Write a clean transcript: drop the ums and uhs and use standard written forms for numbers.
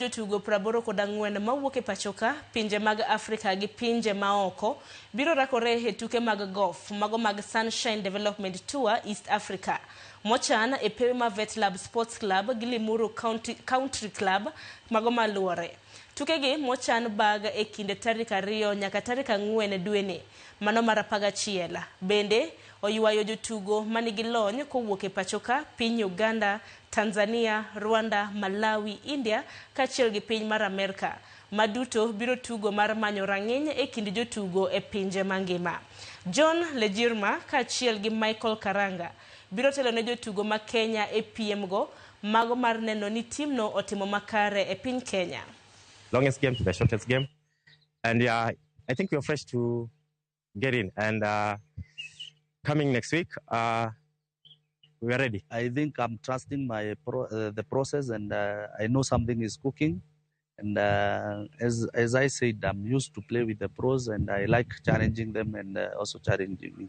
Jotugo 84 mawuok e pachoka, pinje mag Afrika gi pinje maoko biro rakore e tuke mag golf mago mag Sunshine Development Tour East Africa mochan e pewe ma Vetlab Sports Club gi Limuru Country Club mago maluore. Tukegi mochan bag e kinde tarik 2 nyaka tarik 4 dweni mano mar 11. Bende oywayo jotugo manigi lony kowuok e pachoka, piny Uganda, Tanzania, Rwanda, Malawi, India kaachiel gi piny mar Amerika. Maduto biro tugo mar manyo rang'iny e kind jotugo e pinje mangima. John Lejirma kaachiel gi Michael Karanga biro telo ne jotugo ma Kenya e piem go mago mar neno ni timno otimo makare e piny Kenya. Longest game to the shortest game, and yeah, I think we're fresh to get in, and coming next week we are ready. I think I'm trusting my the process, and I know something is cooking, and as I said, I'm used to play with the pros, and I like challenging them and also challenging me.